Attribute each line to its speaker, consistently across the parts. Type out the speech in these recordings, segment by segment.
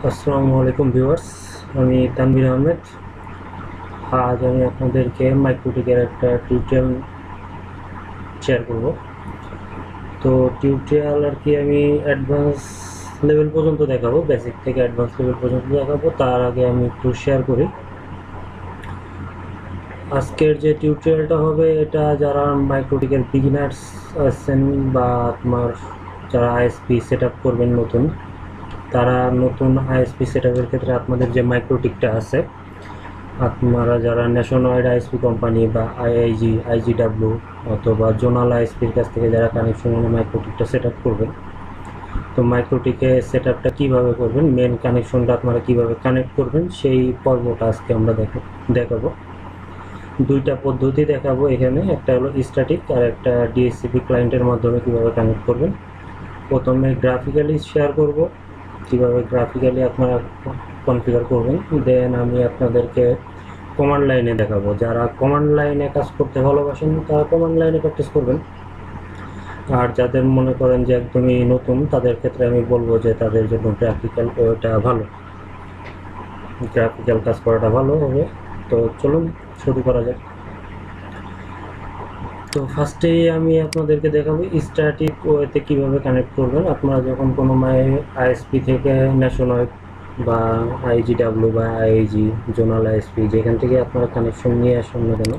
Speaker 1: আসসালামু আলাইকুম ভিউয়ার্স, আমি তানভীর আহমেদ। আজ আমি আপনাদেরকে মাইক্রোটিকের একটা টিউটোরিয়াল শেয়ার করব। তো টিউটোরিয়াল আর কি আমি অ্যাডভান্স লেভেল পর্যন্ত দেখাবো, বেসিক থেকে অ্যাডভান্স লেভেল পর্যন্ত দেখাবো। তার আগে আমি একটু শেয়ার করি। আজকের যে টিউটোরিয়ালটা হবে এটা যারা মাইক্রোটিকের বিগিনার্স আছেন বা আপনার যারা আইএসপি সেট আপ করবেন নতুন, তারা নতুন আইএসপি সেট আপের ক্ষেত্রে আপনাদের যে মাইক্রোটিকটা আছে, আপনারা যারা ন্যাশনাল আইএসপি কোম্পানি বা আইজিডাব্লিউ অথবা জোনাল আইএসপির কাছ থেকে যারা কানেকশন এনে মাইক্রোটিকটা সেট আপ করবেন, তো মাইক্রোটিকে সেট আপটা কীভাবে করবেন, মেন কানেকশনটা আপনারা কীভাবে কানেক্ট করবেন, সেই পর্বটা আজকে আমরা দেখাবো। দুইটা পদ্ধতি দেখাবো এখানে, একটা হলো স্ট্যাটিক আর একটা ডিএসসিপি ক্লায়েন্টের মাধ্যমে কীভাবে কানেক্ট করবেন। প্রথমে গ্রাফিক্যালি শেয়ার করব, কীভাবে গ্রাফিক্যালি আপনারা কনফিগার করবেন। দেন আমি আপনাদেরকে কমান্ড লাইনে দেখাবো। যারা কমান্ড লাইনে কাজ করতে ভালোবাসেন তারা কমান্ড লাইনে প্র্যাকটিস করবেন, আর যাদের মনে করেন যে একদমই নতুন তাদের ক্ষেত্রে আমি বলবো যে তাদের জন্য গ্রাফিক্যাল ওটা ভালো, গ্রাফিক্যাল কাজ করাটা ভালো হবে। তো চলুন শুরু করা যাক। তো ফার্স্টেই আমি আপনাদেরকে দেখাবো স্ট্যাটিক ওয়েতে কীভাবে কানেক্ট করবেন। আপনারা যখন কোনো আইএসপি থেকে ন্যাশনাল বা আইজিডাব্লিউ বা আইজি জোনাল আইএসপি যেখান থেকে আপনারা কানেকশন নিয়ে আসেন না কেন,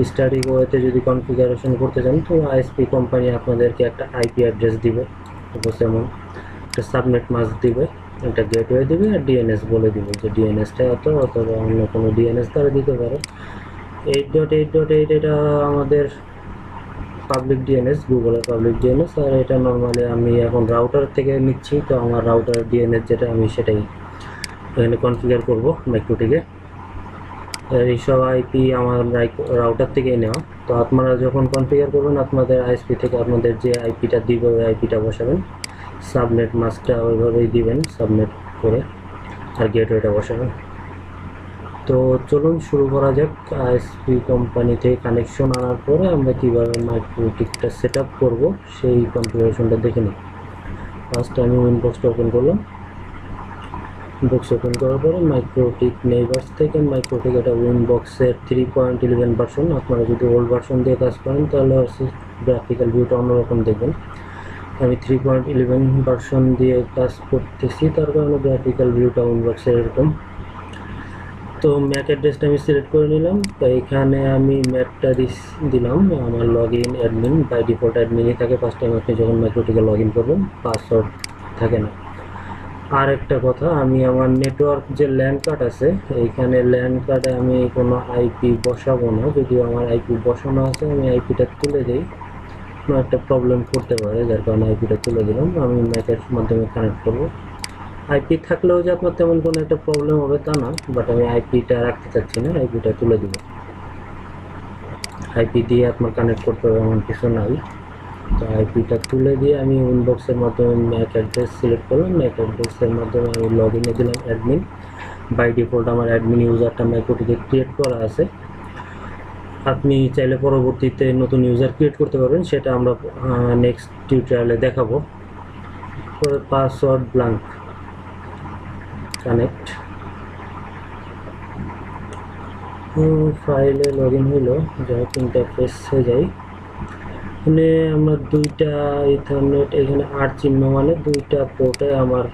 Speaker 1: স্ট্যাটিক ওয়েতে যদি কনফিগারেশন করতে চান তো আইএসপি কোম্পানি আপনাদেরকে একটা আইপি অ্যাড্রেস দিবে, যেমন একটা সাবনেট মাস্ক দিবে, একটা গেটওয়ে দিবে আর ডিএনএস বলে দিবে যে ডিএনএসটা এত, অথবা অন্য কোনো ডিএনএস তারা দিতে পারে। 8.8.8 এটা আমাদের পাবলিক ডিএনএস, গুগলের পাবলিক ডিএনএস, আর এটা নর্মালি আমি এখন রাউটার থেকে নিচ্ছি, তো আমার রাউটারের ডিএনএস যেটা আমি সেটাই এখানে কনফিগার করব মাইক্রোটিকে। এইসব আইপি আমার রাউটার থেকেই নেওয়া। তো আপনারা যখন কনফিগার করবেন আপনাদের আইএসপি থেকে আপনাদের যে আইপিটা দিবে ওই আইপিটা বসাবেন, সাবনেট মাস্কটা ওইভাবেই দিবেন সাবনেট করে, আর গেটওয়েটা বসাবেন। তো চলুন শুরু করা যাক। আইএসপি কোম্পানি থেকে কানেকশন আনার পরে আমরা কীভাবে মাইক্রোটিকটা সেট আপ করবো সেই কনফিগারেশনটা দেখে নিই। ফার্স্ট আমি উইনবক্সটা ওপেন করলাম। উইনবক্স ওপেন করার পরে মাইক্রোটিক নেইবার্স থেকে মাইক্রোটিক এটা উইনবক্সের 3.11 ভার্সন। আপনারা যদি ওল্ড ভার্সন দিয়ে কাজ করেন তাহলে গ্রাফিক্যাল ভিউটা অন্যরকম দেখবেন। আমি 3.11 ভার্সন দিয়ে কাজ করতেছি, তার কারণে গ্রাফিক্যাল ভিউটা উইনবক্সের এরকম। তো ম্যাক অ্যাড্রেসটা আমি সিলেক্ট করে নিলাম। তো এখানে আমি ম্যাকটা দিলাম আমার log in admin, by default অ্যাডমিনই থাকে ফার্স্ট টাইম আপনি যখন মাইক্রোটিকে লগ ইন করবেন, পাসওয়ার্ড থাকে না। আর একটা কথা, আমি আমার নেটওয়ার্ক যে ল্যান্ড কার্ড আছে এইখানে ল্যান্ড কার্ডে আমি কোনো আইপি বসাবো না, যদিও আমার আইপি বসানো আছে, আমি আইপিটা তুলে দিই, কোনো একটা প্রবলেম করতে পারে, যার কারণে আইপিটা তুলে দিলাম। আমি ম্যাকের মাধ্যমে কানেক্ট করবো। আইপি থাকলেও যে আপনার তেমন কোনো একটা প্রবলেম হবে তা না, বাট আমি আইপিটা রাখতে চাচ্ছি না, আইপিটা তুলে দিব। আইপি দিয়ে আপনার কানেক্ট করতে হবে এমন কিছু নাই। তো আইপিটা তুলে দিয়ে আমি উইনবক্সের মাধ্যমে ম্যাক অ্যাড্রেস সিলেক্ট করলাম। ম্যাক অ্যাড্রেসের মাধ্যমে আমি লগ ইনে দিলাম অ্যাডমিন। বাই ডিফল্ট আমার অ্যাডমিন ইউজারটা মাইক্রোটিকে ক্রিয়েট করা আছে। আপনি চাইলে পরবর্তীতে নতুন ইউজার ক্রিয়েট করতে পারবেন, সেটা আমরা নেক্সট টিউটোরিয়ালে দেখাবো। পাসওয়ার্ড ব্ল্যাঙ্ক, কানেক্ট, ফাইলে লগ ইন হইলো, যাই ইন্টারফেসে যাই। এখানে আমরা দুইটা ইথারনেট, এখানে আর চিহ্ন মানে দুইটা পোর্টে আমার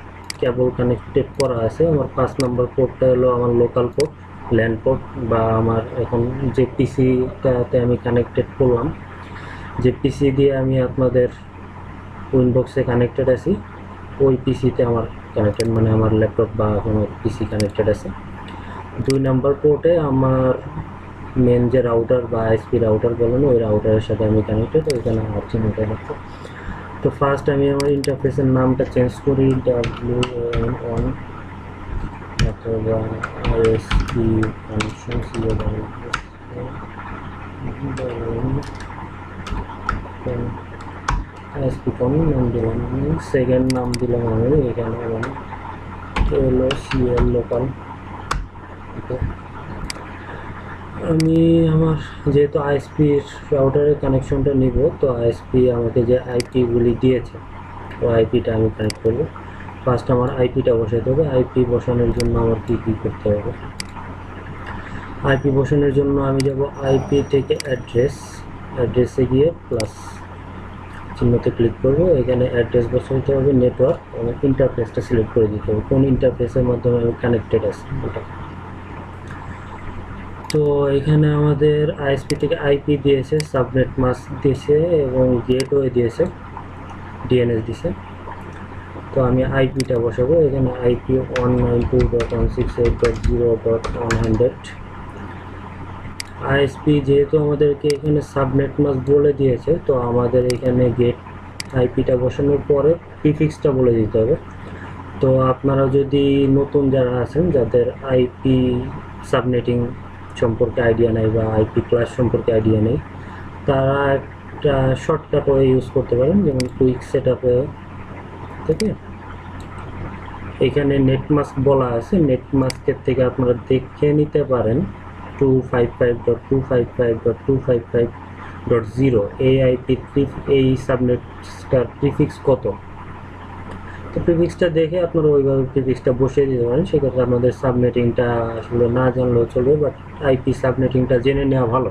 Speaker 1: কেবল কানেক্টেড করা আছে। আমার 5 নম্বর পোর্টটা হলো আমার লোকাল পোর্ট, ল্যান্ড পোর্ট, বা আমার এখন যে পিসিটাতে আমি কানেক্টেড করলাম, যে পিসি দিয়ে আমি আপনাদের উইনবক্সে কানেক্টেড আছি ওই পিসিতে আমার কানেক্টেড, মানে আমার ল্যাপটপ বা কোনো পিসি কানেক্টেড আছে। 2 নম্বর পোর্টে আমার মেন যে রাউটার বা আইএসপি রাউটার বলেন ওই রাউটারের সাথে আমি কানেক্টেড, ওইখানে আমার চিহ্নটা রাখবো। তো ফার্স্ট আমি আমার ইন্টারফেসের নামটা চেঞ্জ করি, WAN অথবা আইএসপি কানেকশন আইএসপি কমন নাম দিলাম, সেকেন্ড নাম দিলাম আমি এখানে আমার LOCL লোকাল। আমি আমার যেহেতু আইএসপির রাউটারের কানেকশনটা নিব, তো আইএসপি আমাকে যে আইপিগুলি দিয়েছে ওই আইপিটা আমি কানেক্ট করব। ফার্স্ট আমার আইপিটা বসাতে হবে। আইপি বসানোর জন্য আমার কী কী করতে হবে? আইপি বসানোর জন্য আমি যাব আইপি থেকে অ্যাড্রেসে গিয়ে প্লাস চিহ্নতে ক্লিক করব। এখানে অ্যাড্রেস বসাতে হবে, নেটওয়ার্ক এবং ইন্টারফেসটা সিলেক্ট করে দিতে হবে, কোন ইন্টারফেসের মাধ্যমে আমি কানেক্টেড আছে ওটা। তো এখানে আমাদের আইএসপি থেকে আইপি দিয়েছে, সাবনেট মাস্ক দিয়েছে এবং গেটওয়ে দিয়েছে, ডিএনএস দিয়েছে। তো আমি আইপিটা বসাবো। এখানে আইপি 192.168.0.100। আইএসপি যেহেতু আমাদেরকে এখানে সাবনেট মাস্ক বলে দিয়েছে, তো আমাদের এখানে গেট আইপিটা বসানোর পরে প্রিফিক্সটা বলে দিতে হবে। তো আপনারা যদি নতুন যারা আছেন, যাদের আইপি সাবনেটিং সম্পর্কে আইডিয়া নেই বা আইপি ক্লাস সম্পর্কে আইডিয়া নেই, তারা একটা শর্টকাট ওয়ে ইউজ করতে পারেন, যেমন কুইক সেটআপে থেকে এখানে নেটমাস্ক বলা আছে, নেটমাস্কের থেকে আপনারা দেখে নিতে পারেন 255.255.255.0 এই আইপি এই সাবনেটটার প্রিফিক্স কত। তো প্রিফিক্সটা দেখে আপনারা ওইভাবে প্রিফিক্সটা বসিয়ে দিতে পারেন। সেক্ষেত্রে আপনাদের সাবনেটিংটা আসলে না জানলেও চলবে, বাট আইপি সাবনেটিংটা জেনে নেওয়া ভালো।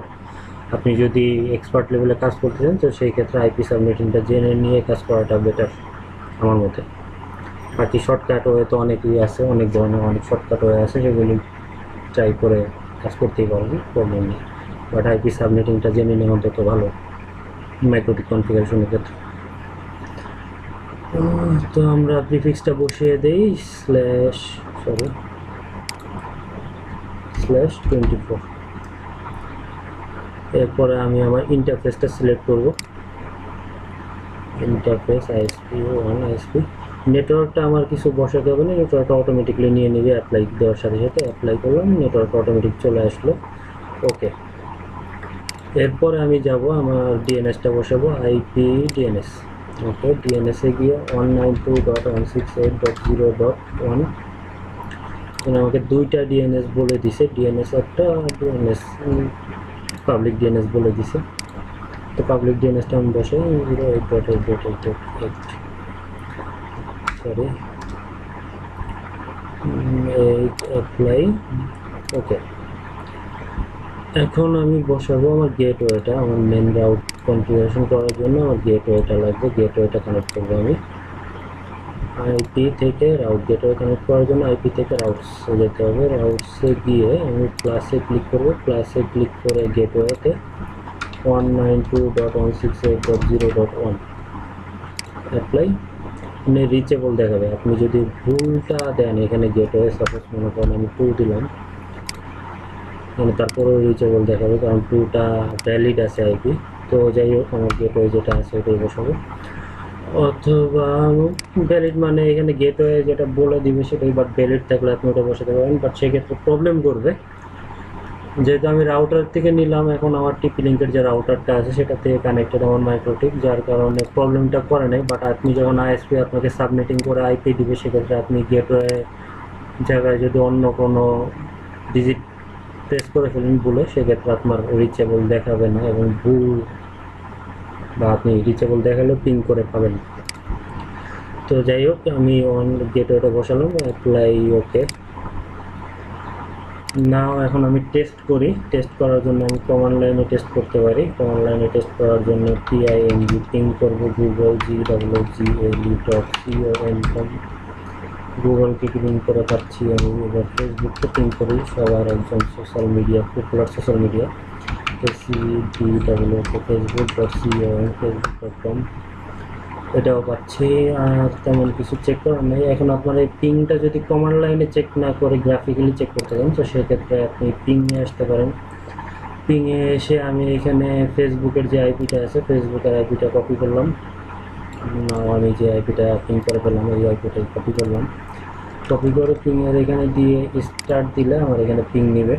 Speaker 1: আপনি যদি এক্সপার্ট লেভেলে কাজ করতে চান, তো সেই ক্ষেত্রে আইপি সাবনেটিংটা জেনে নিয়ে কাজ করাটা বেটার আমার মতে। বাকি শর্টকাট ওয়ে তো অনেকই আছে, অনেক ধরনের অনেক শর্টকাট ওয়ে আছে, সেগুলি ট্রাই করে কাজ করতেই পারবেন, প্রবলেম নেই। বাট আইপি সাবনেটিংটা জেনে নেওয়া অন্তত ভালো মাইক্রোটিক কনফিগারেশনের ক্ষেত্রে। তো আমরা প্রিফিক্সটা বসিয়ে দেই /24। এরপরে আমি আমার ইন্টারফেসটা সিলেক্ট করব, ইন্টারফেস ISP1 ISP। নেটওয়ার্কটা আমার কিছু বসাতে হবে না, নেটওয়ার্কটা অটোমেটিকলি নিয়ে নেবে অ্যাপ্লাই দেওয়ার সাথে সাথে। অ্যাপ্লাই করলাম, নেটওয়ার্ক অটোমেটিক চলে আসলো, ওকে। এরপরে আমি যাব আমার ডিএনএসটা বসাবো, আইপি ডিএনএস। ওকে, ডিএনএসে গিয়ে 192.168.0.1। এখানে আমাকে দুইটা ডিএনএস বলে দিছে, ডিএনএস একটা, ডিএনএস পাবলিক ডিএনএস বলে দিছে। তো পাবলিক ডিএনএসটা আমি বসাই 0.8.8.8.8, সরি 8 অ্যাপ্লাই, ওকে। এখন আমি বসাবো আমার গেটওয়েটা, আমার মেন রাউট কনফিগারেশন করার জন্য আমার গেটওয়েটা লাগবে। গেটওয়েটা কানেক্ট করবো আমি আইপি থেকে রাউট। গেটওয়ে কানেক্ট করার জন্য আইপি থেকে রাউটসে যেতে হবে। রাউটসে গিয়ে আমি প্লাসে ক্লিক করবো, প্লাসে ক্লিক করে গেটওয়েতে 192.168.0.1 অ্যাপ্লাই। আপনি রিচেবল দেখাবে। আপনি যদি ভুলটা দেন এখানে গেটওয়ে, সাপোজ মনে করেন আমি 2 দিলাম, মানে তারপরেও রিচেবল দেখাবে, কারণ 2টা ভ্যালিড আছে আইপি। তো যাই হোক, আমার গেটওয়ে যেটা আছে ওটাই বসাবো, অথবা ভ্যালিড মানে এখানে গেটওয়ে যেটা বলে দিবে সেটাই, বাট ভ্যালিড থাকলে আপনি ওটা বসাতে পারেন। বাট সেক্ষেত্রে প্রবলেম করবে, যেহেতু আমি রাউটার থেকে নিলাম, এখন আমার টিপি লিঙ্কের যে রাউটারটা আছে সেটা থেকে কানেক্টেড আমার মাইক্রোটিক, যার কারণে প্রবলেমটা করে নেই। বাট আপনি যখন আইএসপি আপনাকে সাবমিটিং করে আইপি দিবে, সেক্ষেত্রে আপনি গেটওয়ে জায়গায় যদি অন্য কোনো ডিজিট প্রেস করে ফেলেন ভুলে, সেক্ষেত্রে আপনার রিচেবল দেখাবে না, এবং ভুল বা আপনি রিচেবল দেখালেও পিং করে পাবেন। তো যাই হোক, আমি অন গেটওয়েটা বসালাম, অ্যাপ্লাই, ওকে। নাও এখন আমি টেস্ট করি। টেস্ট করার জন্য আমি কমান্ড লাইনে টেস্ট করতে পারি। কমান্ড লাইনে টেস্ট করার জন্য PING পিং করবো, গুগল GWGLE.com। গুগলকে পিং করে পাচ্ছি আমি। এবার ফেসবুককে পিং করি, সবার একজন social media, popular social media facebook.com, এটাও পাচ্ছি। আর তেমন কিছু চেক করার নেই। এখন আপনার এই পিংটা যদি কমান্ড লাইনে চেক না করে গ্রাফিক্যালি চেক করতে চান, তো সেক্ষেত্রে আপনি পিংয়ে আসতে পারেন। পিংয়ে এসে আমি এখানে ফেসবুকের যে আইপিটা আছে, ফেসবুকের আইপিটা কপি করলাম। আমি যে আইপিটা পিং করে পেলাম, এই আইপিটাই কপি করলাম। কপি করে পিংয়ের এখানে দিয়ে স্টার্ট দিলে আমার এখানে পিং নেবে।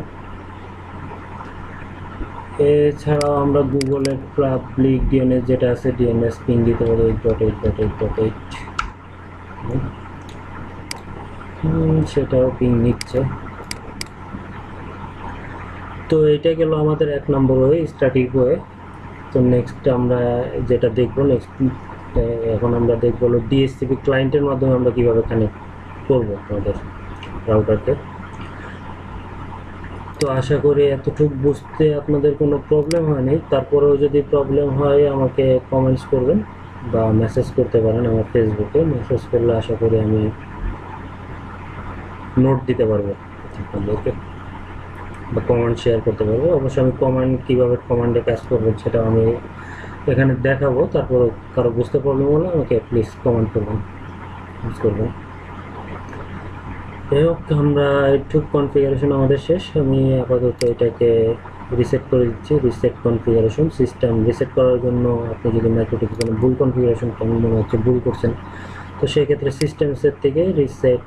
Speaker 1: এছাড়াও আমরা গুগলের পাবলিক ডিএনএস যেটা আছে, ডিএনএস পিং দিতে পারি 8.8.8.8, সেটাও পিং নিচ্ছে। তো এটা গেল আমাদের 1 নম্বর ওয়ে, স্ট্যাটিক ওয়ে। তো নেক্সট আমরা যেটা দেখবো, নেক্সট তো এখন আমরা দেখব হলো ডিএসসিপি ক্লায়েন্টের মাধ্যমে আমরা কিভাবে কানেক্ট করব আমাদের রাউটারকে। তো আশা করি এতটুকু বুঝতে আপনাদের কোনো প্রবলেম হয়নি। তারপরেও যদি প্রবলেম হয় আমাকে কমেন্টস করবেন বা মেসেজ করতে পারেন আমার ফেসবুকে। মেসেজ করলে আশা করি আমি নোট দিতে পারবো আপনাদেরকে বা কমেন্ট শেয়ার করতে পারবো। অবশ্যই আমি কীভাবে কমান্ডে কাজ করবেন সেটা আমি এখানে দেখাবো। তারপর কারো বুঝতে প্রবলেম হলে আমাকে প্লিজ কমেন্ট করবেন। যাই হোক, আমরা একটু কনফিগারেশন আমাদের শেষ। আমি আপাতত এটাকে রিসেট করে দিচ্ছি। রিসেট কনফিগারেশন সিস্টেম রিসেট করার জন্য আপনি যদি মাইক্রোটিকে কোনো ভুল কনফিগারেশন মনে হচ্ছে ভুল করছেন, তো সেক্ষেত্রে সিস্টেম সেট থেকে রিসেট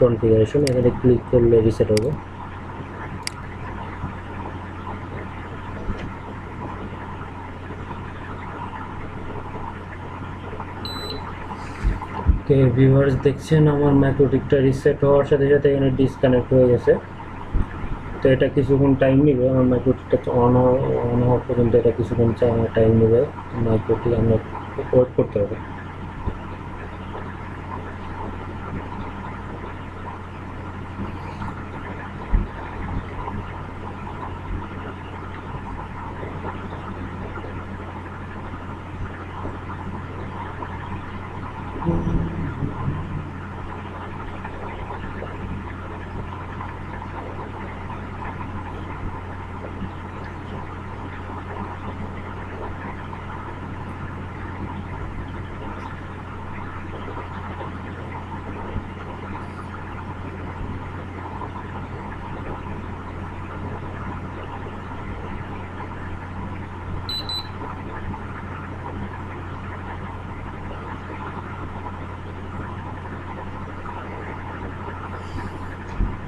Speaker 1: কনফিগারেশন এখানে ক্লিক করলে রিসেট হবে। ওকে ভিউয়ার্স, দেখছেন আমার মাইক্রোটিকটা রিসেট হওয়ার সাথে সাথে এখানে ডিসকানেক্ট হয়ে গেছে। তো এটা কিছুক্ষণ টাইম নেবে, আমার মাইক্রোটিকটা অন হওয়া পর্যন্ত এটা কিছুক্ষণ টাইম নেবে। মাইক্রোটিক আমরা ওয়েট করতে হবে।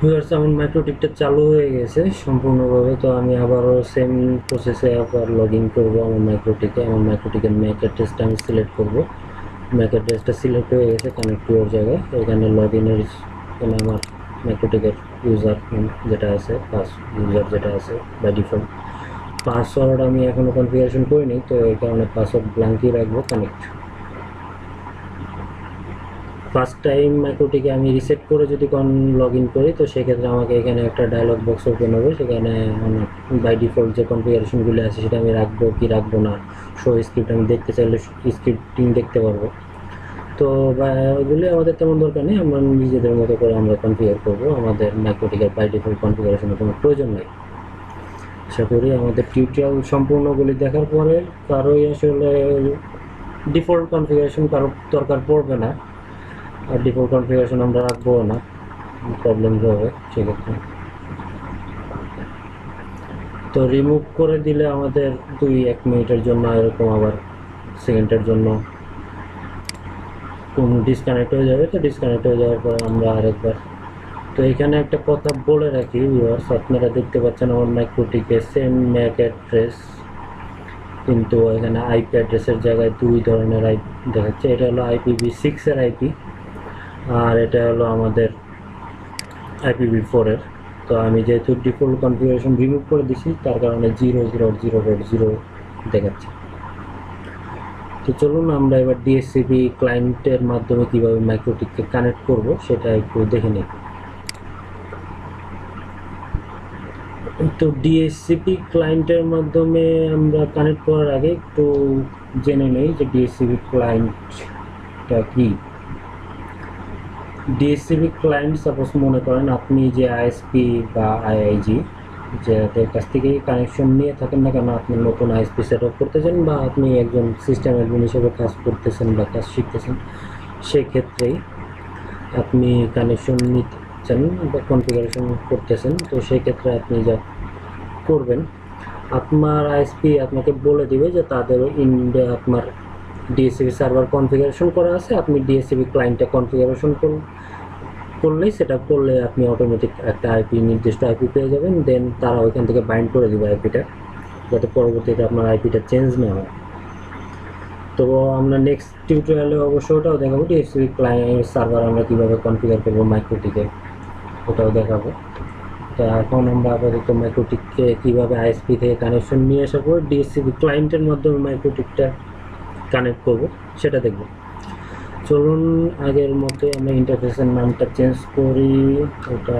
Speaker 1: ভিউয়ার্স, আমার মাইক্রোটিকটা চালু হয়ে গেছে সম্পূর্ণভাবে। তো আমি আবারও সেম প্রসেসে আবার লগ ইন করবো আমার মাইক্রোটিকের ম্যাক অ্যাড্রেসটা আমি সিলেক্ট করবো। ম্যাক অ্যাড্রেসটা সিলেক্ট হয়ে গেছে কানেক্ট টু ওর জায়গায়। এখানে লগ ইনের এখানে আমার মাইক্রোটিকের ইউজার যেটা আছে যেটা আছে বাই ডিফল্ট। পাসওয়ার্ড আমি এখনও কনফিগারেশন করিনি, তো এই কারণে পাসওয়ার্ড ব্ল্যাঙ্কই রাখবো। কানেক্ট ফার্স্ট টাইম মাইক্রোটিকে আমি রিসেট করে যদি লগ ইন করি, তো সেক্ষেত্রে আমাকে এখানে একটা ডায়লগ বক্স ওপেন হবে। সেখানে বাই ডিফল্ট যে কনফিগারেশনগুলি আছে সেটা আমি রাখবো কি রাখবো না, শো স্ক্রিপ্ট আমি দেখতে চাইলে স্ক্রিপ্টিং দেখতে পারবো। তো ওইগুলি আমাদের তেমন দরকার নেই, আমরা নিজেদের মতো করে আমরা কনফিগার করবো। আমাদের মাইক্রোটিকের বাই ডিফল্ট কনফিগারেশনের কোনো প্রয়োজন নেই। আশা করি আমাদের টিউটোরিয়াল সম্পূর্ণগুলি দেখার পরে কারোই আসলে ডিফল্ট কনফিগারেশন কারো দরকার পড়বে না, আর ডিফল্ট কনফিগারেশন আমরা রাখবো না, প্রবলেম হবে সেক্ষেত্রে। তো রিমুভ করে দিলে আমাদের 2-1 মিনিটের জন্য এরকম আবার সেকেন্ডের জন্য কোন ডিসকানেক্ট হয়ে যাবে। তো ডিসকানেক্ট হয়ে যাওয়ার পর আমরা আরেকবার, তো এখানে একটা কথা বলে রাখি ভিউয়ার্স, আপনারা দেখতে পাচ্ছেন আমার মাইক্রোটিকে সেম ম্যাক অ্যাড্রেস, কিন্তু এখানে আইপি অ্যাড্রেসের জায়গায় 2 ধরনের আইপি দেখাচ্ছে। এটা হলো IPv6 এর আইপি, আর এটা হলো আমাদের IPv4 এর। তো আমি যেহেতু ডিফল্ট কনফিগারেশন রিমুভ করে দিছি, তার কারণে 0.0.0 দেখাচ্ছে। তো চলুন আমরা এবার ডিএসসিপি ক্লায়েন্টের মাধ্যমে কীভাবে মাইক্রোটিককে কানেক্ট করব সেটা একটু দেখে নিই। তো ডিএসসিপি ক্লায়েন্টের মাধ্যমে আমরা কানেক্ট করার আগে একটু জেনে নেই যে ডিএসসিপি ক্লায়েন্টটা কী। ডিএসসিপি ক্লায়েন্ট, সাপোজ মনে করেন আপনি যে আইএসপি বা আইআইজি যাদের কাছ থেকে কানেকশন নিয়ে থাকেন না কেন, আপনি নতুন আইএসপি সেট আপ করতেছেন বা আপনি একজন সিস্টেম অ্যাডমিন হিসেবে কাজ করতেছেন বা কাজ শিখতেছেন, সেক্ষেত্রেই আপনি কানেকশন নিতে চান বা কনফিগারেশন করতেছেন। তো সেক্ষেত্রে আপনি যা করবেন, আপনার আইএসপি আপনাকে বলে দিবে যে তাদের ইন্ডিয়া আপনার ডিএসসিপি সার্ভার কনফিগারেশন করা আছে, আপনি ডিএসসিপি ক্লায়েন্টটা কনফিগারেশন করলেই সেটা করলে আপনি অটোমেটিক একটা আইপি নির্দিষ্ট আইপি পেয়ে যাবেন। দেন তারা ওইখান থেকে বাইন্ড করে দেবে আইপিটা, যাতে পরবর্তীতে আপনার আইপিটা চেঞ্জ না হয়। তো আমরা নেক্সট টিউটোরিয়ালে অবশ্যই ওটাও দেখাবো, ডিএসসিপি ক্লায়েন্ট সার্ভার আমরা কীভাবে কনফিগার করবো মাইক্রোটিকে, ওটাও দেখাবো। তো এখন আমরা আপাতত মাইক্রোটিককে কীভাবে আইএসপি থেকে কানেকশন নিয়ে আসা করবো ডিএসসিপি ক্লায়েন্টের মাধ্যমে মাইক্রোটিকটা কানেক্ট করব সেটা দেখব। চলুন আগের মতো আমরা ইন্টারফেসের নামটা চেঞ্জ করি, ওটা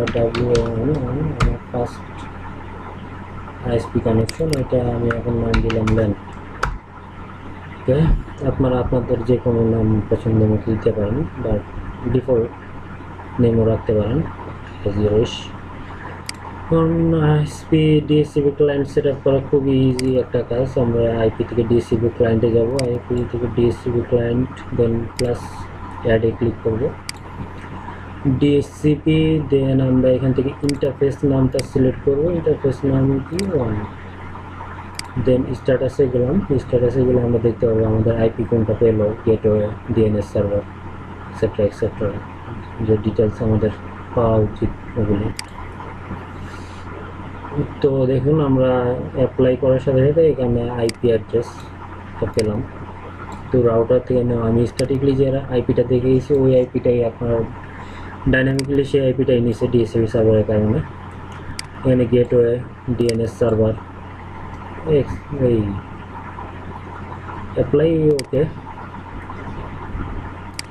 Speaker 1: WAN, আমার ফার্স্ট আইএসপি কানেকশন, এটা আমি এখন নাম দিলাম ল্যান। ওকে, আপনারা আপনাদের যে কোনো নাম পছন্দ মতো দিতে পারেন বা ডিফল্ট নেমও রাখতে পারেন জিরোস। এখন ISP DSCP client set up করা খুবই ইজি একটা কাজ। আমরা আইপি থেকে ডিএসসিপি ক্লায়েন্টে যাব, আইপি থেকে ডিএসসিপি ক্লায়েন্ট, দেন প্লাস অ্যাডে ক্লিক করব, ডিএসসিপি, দেন আমরা এখান থেকে ইন্টারফেস নামটা সিলেক্ট করব, ইন্টারফেস নাম কি 1, দেন স্ট্যাটাসে গেলাম, স্ট্যাটাসে গেলে আমরা দেখতে পাবো আমাদের আইপি কোনটা পেলো, gateway, DNS server, etcetera etcetera, যে ডিটেলস আমাদের পাওয়া উচিত ওগুলি। তো দেখুন আমরা অ্যাপ্লাই করার সাথে সাথে এখানে আইপি অ্যাড্রেসটা পেলাম। তো রাউটার থেকে নেওয়া, আমি স্ট্যাটিকলি যে আইপিটা দেখে গেছি ওই আইপিটাই আপনার ডাইনামিকলি সেই আইপিটাই নিচে ডিএসসিপি সার্ভারের কারণে। এখানে গেটওয়ে, ডিএনএস সার্ভার, এই অ্যাপ্লাই, ওকে।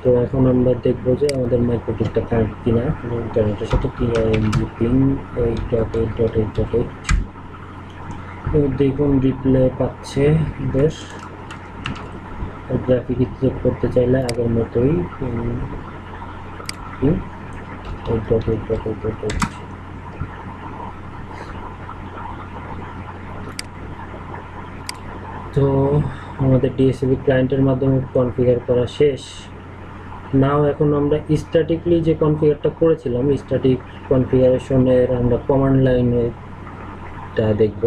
Speaker 1: তো এখন আমরা দেখবো যে আমাদের মাইক্রোটিকটা কানেক্ট কিনা ইন্টারনেটের সাথে, টিআইএমজি পিং 8.8.8.8। দেখুন রিপ্লে পাচ্ছে বেশ। গ্রাফিক চেক করতে চাইলে আগের মতোই 8.8.8.8। তো আমাদের ডিএসসিপি ক্লায়েন্টের মাধ্যমে কনফিগার করা শেষ। নাও এখন আমরা স্ট্যাটিকলি যে কনফিগারটা করেছিলাম, স্ট্যাটিক কনফিগারেশনের আমরা কমান্ড লাইনটা দেখব।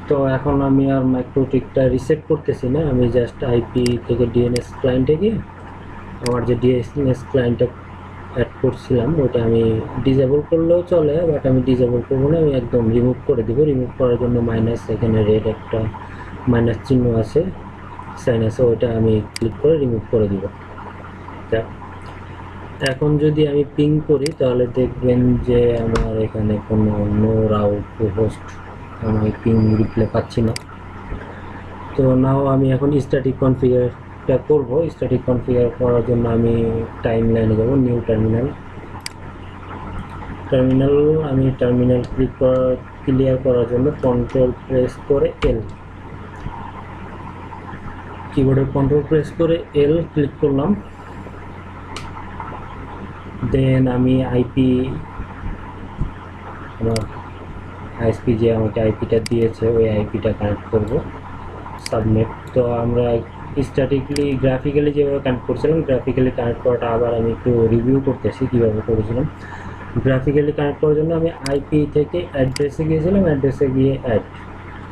Speaker 1: তো এখন আমি আর মাইক্রোটিকটা রিসেট করতেছি না, আমি জাস্ট আইপি থেকে ডিএনএস ক্লায়েন্টে গিয়ে আমার যে ডিএনএস ক্লায়েন্টটা অ্যাড করছিলাম ওটা আমি ডিসেবল করলেও চলে, বাট আমি ডিসেবল করবো না, আমি একদম রিমুভ করে দেবো। রিমুভ করার জন্য মাইনাস, এখানে রেড একটা মাইনাস চিহ্ন আছে, সাইন আছে, ওটা আমি ক্লিক করে রিমুভ করে দিব। এখন যদি আমি পিং করি তাহলে দেখবেন যে আমার এখানে কোনো নো রাউট টু হোস্ট, আমি পিং রিপ্লে পাচ্ছি না। তো নাও আমি এখন স্ট্যাটিক কনফিগারটা করব। স্ট্যাটিক কনফিগার করার জন্য আমি টাইম লাইনে যাব, নিউ টার্মিনাল, আমি টার্মিনাল ক্লিয়ার করার জন্য কন্ট্রোল প্রেস করে এল, কিবোর্ডে কন্ট্রোল প্রেস করে এল ক্লিক করলাম। দেন আমি আইপি, আমার আইএসপি যে আমাকে আইপিটা দিয়েছে ওই আইপিটা কানেক্ট করব, সাবনেট। তো আমরা স্ট্যাটিকলি গ্রাফিক্যালি যেভাবে কানেক্ট করছিলাম, গ্রাফিক্যালি কানেক্ট করাটা আবার আমি একটু রিভিউ করতেছি কীভাবে করেছিলাম। গ্রাফিক্যালি কানেক্ট করার জন্য আমি আইপি থেকে অ্যাড্রেসে গিয়েছিলাম, অ্যাড্রেসে গিয়ে অ্যাড,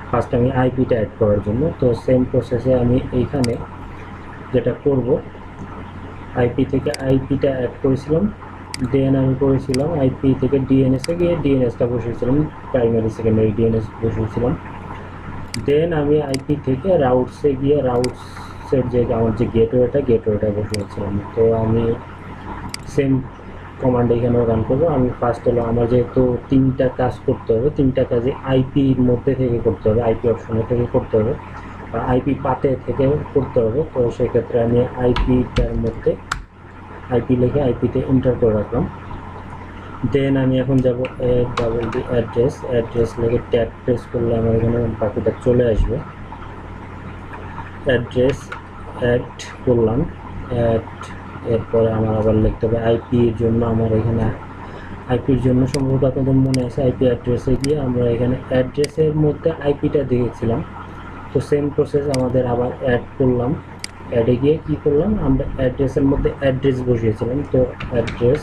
Speaker 1: ফার্স্ট আমি আইপিটা অ্যাড করার জন্য। তো সেম প্রসেসে আমি এইখানে যেটা করব, আইপি থেকে আইপিটা অ্যাড করেছিলাম, দেন আমি করেছিলাম আইপি থেকে ডিএনএসে গিয়ে ডিএনএসটা বসিয়েছিলাম, প্রাইমারি সেকেন্ডারি ডিএনএস বসিয়েছিলাম। দেন আমি আইপি থেকে রাউটসে গিয়ে রাউটসের যে আমার যে গেটওয়েটা বসিয়েছিলাম। তো আমি সেম কমান্ড এখানেও রান করবো। আমি ফার্স্ট হলো আমার যেহেতু 3টা কাজ করতে হবে, 3টা কাজে আইপির মধ্যে থেকে করতে হবে, আইপি অপশনে থেকে করতে হবে, বা আইপি পাতে থেকে করতে হবে। তো সেক্ষেত্রে আমি আইপিটার মধ্যে আইপি লিখে আইপিতে এন্টার করে রাখলাম। দেন আমি এখন যাব অ্যাড্রেস লিখে ট্যাব প্রেস করলে আমার এখানে বাকিটা চলে আসবে। অ্যাড্রেস অ্যাড করলাম, এরপরে আমার আবার লিখতে হবে আইপির জন্য, আমার এখানে আইপির জন্য সম্ভবত আপনাদের মনে আছে আইপি অ্যাড্রেসে গিয়ে আমরা এখানে অ্যাড্রেসের মধ্যে আইপিটা দিয়েছিলাম। তো সেম প্রসেস আমাদের আবার অ্যাড করলাম, অ্যাডে গিয়ে কী করলাম, আমরা অ্যাড্রেসের মধ্যে অ্যাড্রেস বসিয়েছিলাম। তো অ্যাড্রেস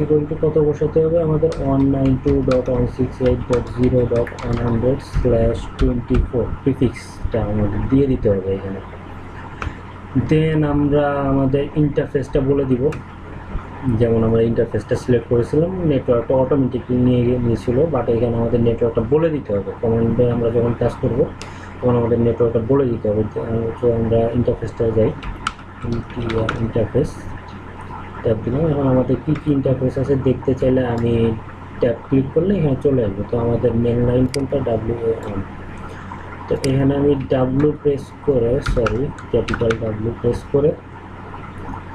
Speaker 1: ইকুয়াল টু কত বসাতে হবে আমাদের, 192.168.0.100/24 প্রিফিক্সটা আমাদের দিয়ে দিতে হবে এখানে। দেন আমরা আমাদের ইন্টারফেসটা বলে দিব, যেমন আমরা ইন্টারফেসটা সিলেক্ট করেছিলাম, নেটওয়ার্কটা অটোমেটিকলি নিয়েছিল, বাট এখানে আমাদের নেটওয়ার্কটা বলে দিতে হবে। কমান্ডে আমরা যখন কাজ করব তখন আমাদের নেটওয়ার্কটা বলে দিতে হবে। তো আমরা ইন্টারফেসটা যাই, ইন্টারফেস ট্যাব দিলাম। এখন আমাদের কী কী ইন্টারফেস আছে দেখতে চাইলে আমি ট্যাব ক্লিক করলে এখানে চলে আসবে। তো আমাদের মেন লাইন কোনটা, WAN। তো এখানে আমি ডাব্লু প্রেস করে, সরি ক্যাপিটাল ডাব্লু প্রেস করে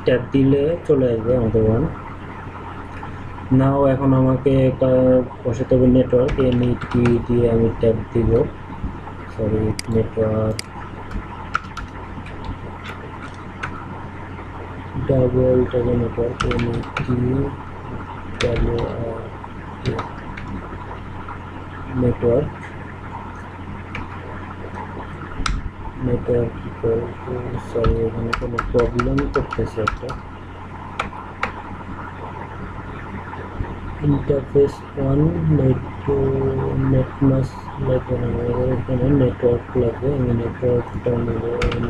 Speaker 1: ট্যাব দিলে চলে আসবে আমাদের ওয়ান। নাও এখন আমাকে বসাতে হবে নেটওয়ার্ক, এনইটি দিয়ে আমি ট্যাব দিব, সরি নেটওয়ার্ক ডাবল টাকে network NET network network equal to, sorry এখানে কোনো প্রবলেম করতেছে একটা, ইন্টারফেস ওয়ান নেটমাস লাগবে না, আমাদের এখানে নেটওয়ার্ক লাগবে। আমি নেটওয়ার্কটা নেব, এখানে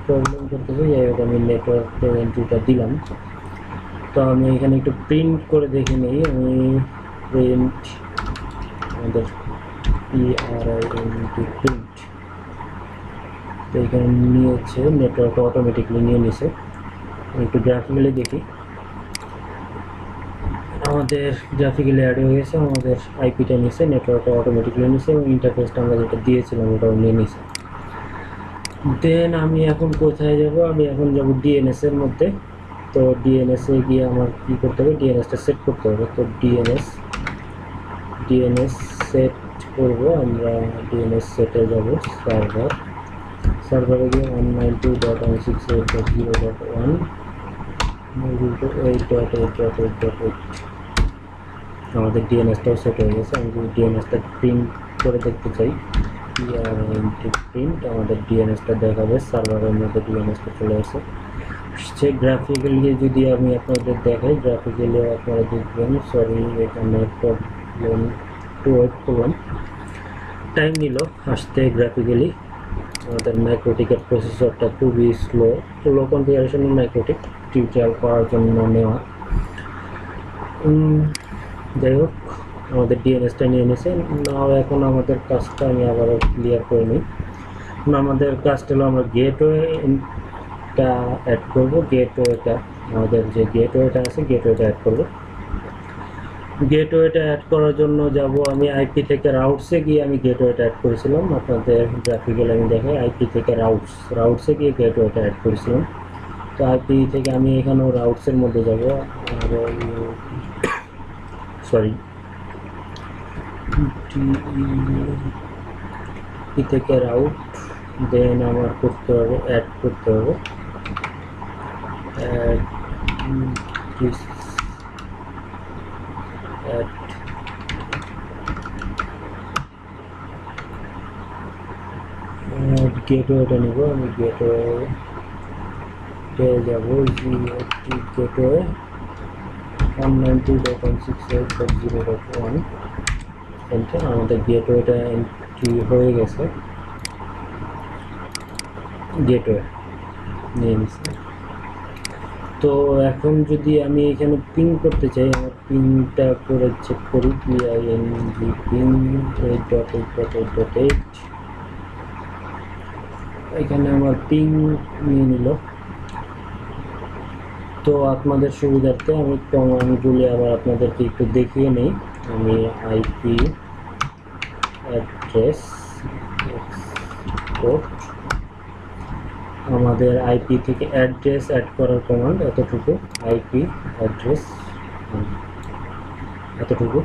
Speaker 1: প্রবলেম করতেছে, যাই হোক আমি নেটওয়ার্ক এন্ট্রিটা দিলাম। তো আমি এখানে একটু প্রিন্ট করে দেখে নিই, আমি প্রিন্ট আমাদের PRINT প্রিন্ট, তো এখানে নিয়েছে নেটওয়ার্ক অটোমেটিকলি নিয়ে নিছে। একটু গ্রাফিক্যালি দেখি, আমাদের গ্রাফিক্যালি অ্যাড হয়ে গেছে, আমাদের আইপিটা নিছে, নেটওয়ার্কটা অটোমেটিকলি নিছে এবং ইন্টারফেসটা আমরা যেটা দিয়েছিলাম ওটাও নিয়ে নিছে। দেন আমি এখন কোথায় যাব, আমি এখন যাব ডিএনএস এর মধ্যে। তো ডিএনএস এ গিয়ে আমার কী করতে হবে, ডিএনএসটা সেট করতে হবে। তো ডিএনএস সেট করব আমরা, ডিএনএস সেটে যাব, সার্ভারে গিয়ে 192.168.0.1 8.8.8.8 আমাদের ডিএনএসটাও সেট হয়ে গেছে। আমি যদি ডিএনএসটা প্রিন্ট করে দেখতে চাই, প্রিন্ট, আমাদের ডিএনএসটা দেখাবে, সার্ভারের মধ্যে ডিএনএসটা চলে আসে। সে গ্রাফিক্যালি যদি আমি আপনাদের দেখাই, গ্রাফিক্যালি আপনারা দেখবেন, সরি এখানে প্রবলেম, একটু ওয়েট করলাম, টাইম নিল আসতে গ্রাফিক্যালি। আমাদের ম্যাক্রোটিকের প্রসেসরটা খুবই স্লো, লো কনফিগারেশনের ম্যাক্রোটিক টিউটোরিয়াল করার জন্য নেওয়া। যাই হোক আমাদের ডিএনএসটা নিয়ে নিয়েছে। নাও এখন আমাদের কাজটা আমি আবারও ক্লিয়ার করে নিই। আমাদের কাজটা হলো আমরা গেটওয়েটা অ্যাড করবো, গেটওয়েটা আমাদের যে গেটওয়েটা আছে গেটওয়েটা অ্যাড করবো। গেটওয়েটা অ্যাড করার জন্য যাব আমি আইপি থেকে রাউটসে গিয়ে আমি গেটওয়েটা অ্যাড করেছিলাম, আপনাদের গ্রাফিক্যাল আমি দেখাই, আইপি থেকে রাউটসে গিয়ে গেটওয়েটা অ্যাড করেছিলাম। তো আইপি থেকে আমি এখানেও রাউটসের মধ্যে যাব, আর সরি থেকে রাউট, দেন আমার করতে হবে অ্যাড করতে হবে, গেটওয়েটা নিব, আমি গেটওয়ে যাবো, গেটওয়ে 192.168.0.1, আমাদের গেটওয়েটা এন্ট্রি হয়ে গেছে, গেটওয়ে নিয়ে নিচ্ছি। তো এখন যদি আমি এখানে পিং করতে চাই, আমার পিংটা করে চেক করি, PING পিং 8.8.8.8, এখানে আমার পিং নিয়ে নিল। তো আপনাদের সুবিধার্থে আমি কমান্ডগুলি আবার আপনাদেরকে একটু দেখিয়ে নেই। আমি আইপি অ্যাড্রেস এক্সপোর্ট, আমাদের আইপি থেকে অ্যাড্রেস অ্যাড করার কমান্ড এতটুকু, আইপি অ্যাড্রেস এতটুকু,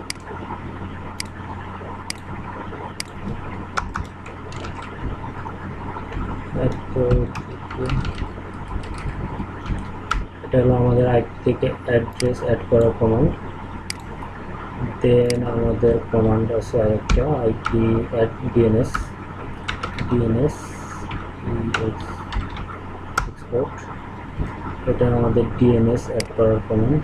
Speaker 1: এটা হলো আমাদের আইপি থেকে অ্যাড্রেস অ্যাড করার কমান্ড। দেন আমাদের কমান্ড আছে আরেকটা, আইপি অ্যাড ডিএনএস এক্সপোর্ট, এটা আমাদের ডিএনএস অ্যাড করার কমান্ড।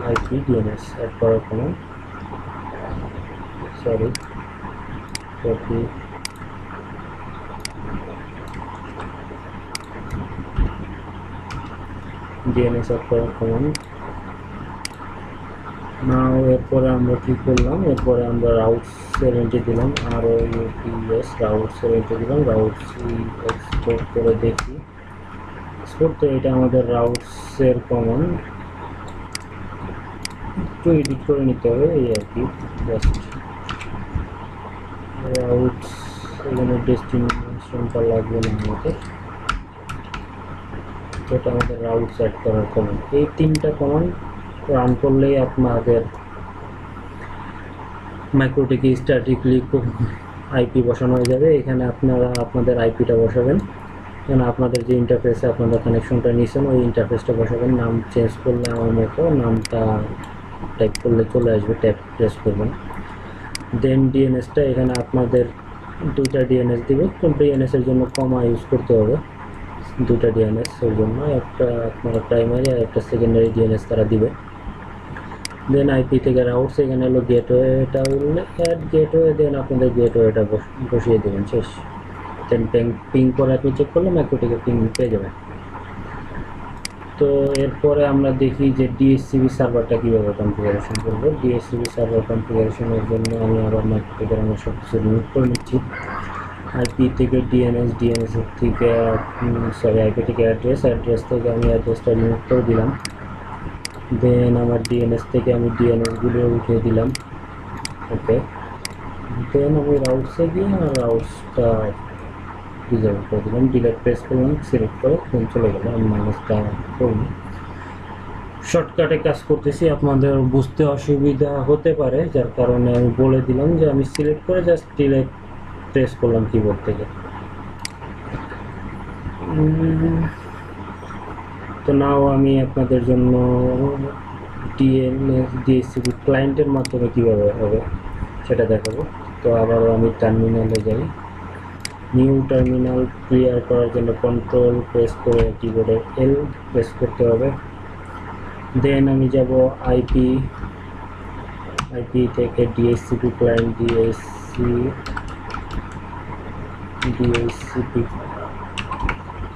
Speaker 1: আইপি ডিএনএস অ্যাড করার command, sorry copy, DNS add করার কমান্ড। নাও এরপরে আমরা কি করলাম, এরপরে আমরা রাউটসের এন্ট্রি দিলাম, আর ইউপিএস রাউটসের এন্ট্রি দিলাম, রাউটস এক্সপোর্ট করে দেখি এক্সপোর্ট। তো এটা আমাদের রাউটসের কমান্ড, একটু এডিট করে নিতে হবে এই আর কি। জাস্ট রাউটস, এখানে ডেস্টিনেশনটা লাগবে না আমাদের, এটা আমাদের রাউটস অ্যাড করার কমান্ড। এই তিনটা কমান্ড রান করলেই আপনাদের মাইক্রোটিকে স্ট্যাটিকলি আইপি বসানো হয়ে যাবে। এখানে আপনারা আপনাদের আইপিটা বসাবেন, এখানে আপনাদের যে ইন্টারফেসে আপনাদের কানেকশনটা নিয়েছেন ওই ইন্টারফেসটা বসাবেন। নাম চেঞ্জ করলে আমার মতো নামটা টাইপ করলে চলে আসবে, ট্যাপ প্রেস করবেন। দেন ডিএনএসটা এখানে আপনাদের দুইটা ডিএনএস দিবে, কিন্তু ডিএনএসের জন্য কমা ইউজ করতে হবে। দুইটা ডিএনএস এর জন্য, একটা আপনারা প্রাইমারি আর একটা সেকেন্ডারি ডিএনএস তারা দিবে। দেন আইপি থেকে রাউটস, এখানে হলো গেটওয়েটা উঠলে অ্যাড গেটওয়ে, দেন আপনাদের গেটওয়েটা বসিয়ে দেবেন, শেষ। দেন পিং করে আপনি চেক করলে মাইক্রোটিকে পিং পেয়ে যাবেন। তো এরপরে আমরা দেখি যে ডিএসসিবি সার্ভারটা কীভাবে কনফিগারেশন করবো। ডিএসসিবি সার্ভার কনফিগারেশনের জন্য আমি আবার মাইক্রোটিকের আমার সব কিছু রিমুভ করে নিচ্ছি। আইপি থেকে ডিএনএস, ডিএনএস থেকে আইপি থেকে অ্যাড্রেস থেকে আমি অ্যাড্রেসটা রিমুভ করে দিলাম। দেন আমার ডিএনএস থেকে আমি ডিএনএসগুলো উঠিয়ে দিলাম, ওকে। দেন আমি রাউটসে গিয়ে রাউটসটা ডিজেবল করে দিলাম, ডিলেট প্রেস করলাম, সিলেক্ট করে দেন চলে গেলাম। আমি মাইনাসটা করলাম, শর্টকাটে কাজ করতেছি, আপনাদের বুঝতে অসুবিধা হতে পারে, যার কারণে আমি বলে দিলাম যে আমি সিলেক্ট করে জাস্ট ডিলেট প্রেস করলাম কিবোর্ড থেকে। তো নাও আমি আপনাদের জন্য ডিএসসিবি ক্লায়েন্টের মাধ্যমে কীভাবে হবে সেটা দেখাবো। তো আবারও আমি টার্মিনালে যাই, নিউ টার্মিনাল ক্লিয়ার করার জন্য কন্ট্রোল প্রেস করে কিবোর্ডের এল প্রেস করতে হবে। দেন আমি যাব আইপি থেকে ডিএসসিবি ক্লায়েন্ট, ডিএসসিবি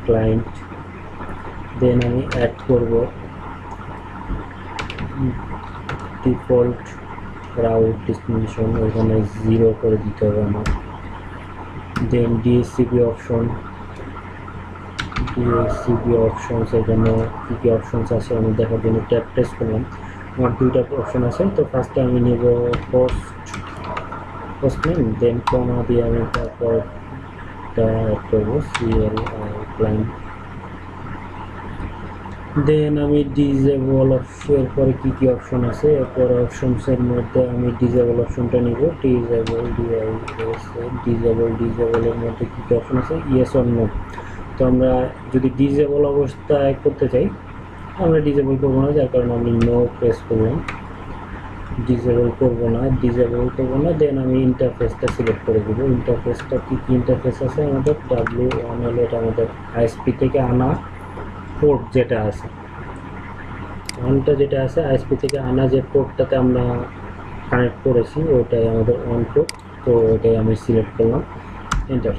Speaker 1: ক্লায়েন্ট। দেন আমি অ্যাড করব ডিফল্ট রাউট ডেস্টিনেশন, ওখানে 0 করে দিতে হবে আমার। দেন ডিএসসিবি অপশনস, এখানে কী কী অপশনস আছে আমি দেখার জন্য ট্যাপ প্রেস করলাম। আমার দুইটা অপশন আছে, তো ফার্স্টে আমি নেব হোস্ট নেম, দেন কমা দিয়ে আমি তারপর অ্যাড করবো ক্লায়েন্ট। দেন আমি ডিজেবল অপশন, এরপরে কী কী অপশন আছে, এরপরে অপশনসের মধ্যে আমি ডিজেবল অপশনটা নিব। ডিজেবলের মধ্যে কী কী অপশন আছে, ইয়েস অর নো। তো আমরা যদি ডিজেবল অবস্থায় করতে চাই, আমরা ডিজেবল করবো না, যার কারণে আমি নো প্রেস করলাম, ডিজেবল করবো না। দেন আমি ইন্টারফেসটা সিলেক্ট করে দেবো। ইন্টারফেসটা কী কী ইন্টারফেস আছে আমাদের, W1 হলো এটা আমাদের আইএসপি থেকে আনা পোর্ট যেটা আছে, যেটা আছে আইএসপি থেকে আনা যে পোর্টটাতে আমরা কানেক্ট করেছি ওটাই আমাদের অন পোর্ট। তো ওটাই আমি সিলেক্ট করলাম, এন্টার।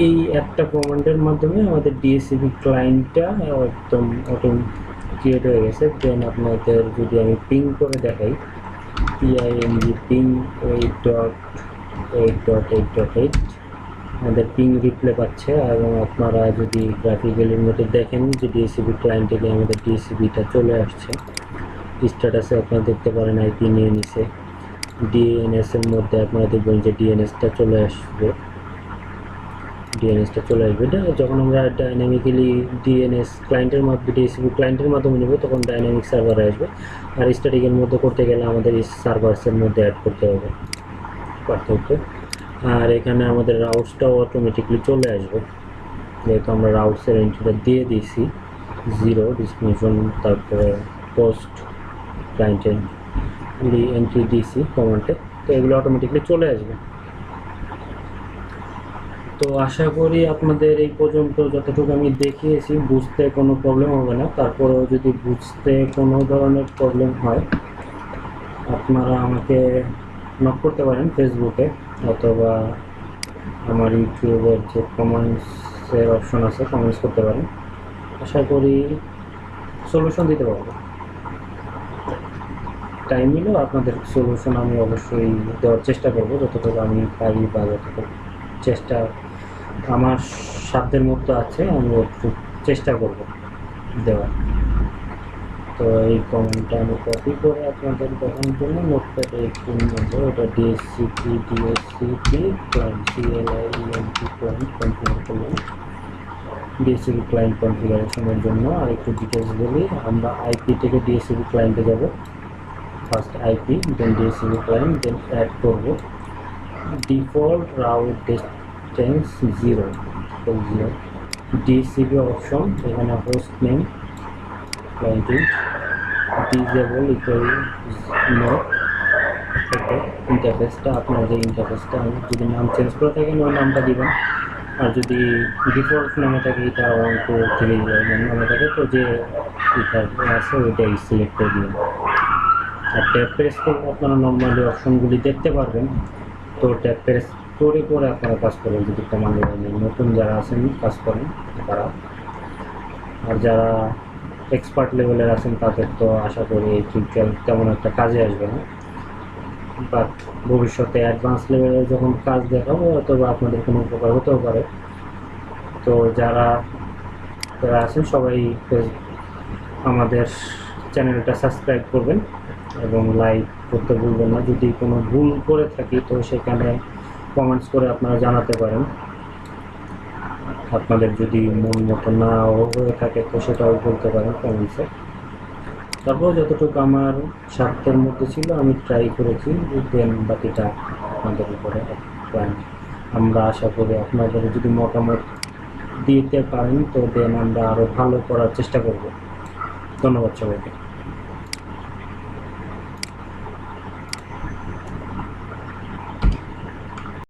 Speaker 1: এই একটা কমান্ডের মাধ্যমে আমাদের ডিএসসিবি ক্লায়েন্টটা একদম অটো ক্রিয়েট হয়ে গেছে। দেন আপনাদের যদি আমি পিং করে দেখাই, পিং 8.8.8.8 আমাদের পিং রিপ্লে পাচ্ছে। এবং আপনারা যদি গ্রাফিক্যালির মধ্যে দেখেন যে ডিএসসিবি ক্লায়েন্টে গিয়ে আমাদের ডিএসসিবিটা চলে আসছে, স্ট্যাটাসে আপনারা দেখতে পারেন আইপি নিয়ে নিছে। ডিএনএসের মধ্যে আপনারা দেখবেন যে ডিএনএসটা চলে আসবে, যখন আমরা ডাইনামিক্যালি ডিএনএস ক্লায়েন্টের মাধ্যমে ডিএসসিবি ক্লায়েন্টের মাধ্যমে নেব তখন ডাইনামিক সার্ভারে আসবে। আর স্ট্যাটিকের মধ্যে করতে গেলে আমাদের এই সার্ভার্সের মধ্যে অ্যাড করতে হবে পার্থক্য। আর এখানে আমাদের রাউটসটাও অটোমেটিকলি চলে আসবে, যেহেতু আমরা রাউটসের এন্ট্রিটা দিয়ে দিয়েছি 0 ডেস্টিনেশন, তারপরে পোস্ট ক্লায়েন্টের এন্ট্রি দিয়েছি কমান্ডে, তো এগুলো অটোমেটিকলি চলে আসবে। তো আশা করি আপনাদের এই পর্যন্ত যতটুকু আমি দেখিয়েছি বুঝতে কোনো প্রবলেম হবে না। তারপরেও যদি বুঝতে কোনো ধরনের প্রবলেম হয় আপনারা আমাকে নক করতে পারেন ফেসবুকে, অথবা আমার ইউটিউবের যে কমেন্টসের অপশন আছে কমেন্টস করতে পারেন। আশা করি সলিউশন দিতে পারবো। টাইম নিলেও আপনাদের সলিউশন আমি অবশ্যই দেওয়ার চেষ্টা করবো, যতটুকু আমি পারি বা যতটুকু চেষ্টা আমার সাধ্যের মধ্যে আছে, আমি একটু চেষ্টা করব দেওয়ার। তো এই কমেন্টটা আমি কপি করে আপনাদের দেখানোর জন্য নোটপ্যাডে একটু নেবো। এটা DSCP client CLIENT client configure করলাম ডিএসসিপি ক্লায়েন্ট কনফিগারেশনের জন্য। আর একটু ডিটেলস বলি, আমরা আইপি থেকে ডিএসসিপি ক্লায়েন্টে যাব। First IP, then DSCP client, then add করব default route distance 0 DSCP option, এখানে host name client disable equal no. Okay, ইন্টারফেসটা আপনার যে ইন্টারফেসটা, যদি নাম চেঞ্জ করে থাকেন ওই নামটা দিবেন, আর যদি ডিফল্ট নামে থাকে এটা 1 2 3 নামে থাকে তো যে এটা আছে ওইটাই সিলেক্ট করে দিবেন। আর ট্যাব প্রেস করে আপনারা নর্মালি অপশনগুলি দেখতে পারবেন। তো ট্যাব প্রেস করে করে আপনারা কাজ করেন, যদি কমান্ড লাইনে নতুন যারা আছেন কাজ করেন তারা। আর যারা এক্সপার্ট লেভেলের আছেন তাদের তো আশা করি এই টিউটোরিয়াল তেমন একটা কাজে আসবে না, বাট ভবিষ্যতে অ্যাডভান্স লেভেলে যখন কাজ দেখাবো অথবা আপনাদের কোনো উপকার হতেও পারে। তো যারা যারা আছেন সবাই আমাদের চ্যানেলটা সাবস্ক্রাইব করবেন এবং লাইক করতে ভুলবেন না। যদি কোনো ভুল করে থাকি তো সেখানে কমেন্টস করে আপনারা জানাতে পারেন। আপনাদের যদি মন মতো না হয়ে থাকে তো সেটাও বলতে পারেন কমেন্টসে। তারপর যতটুকু আমার স্বার্থের মধ্যে ছিল আমি ট্রাই করেছি, দেন বাকিটা আপনাদের উপরে। আমরা আশা করি আপনাদের যদি মতামত দিতে পারেন তো দেন আমরা আরও ভালো করার চেষ্টা করব। ধন্যবাদ সবাইকে।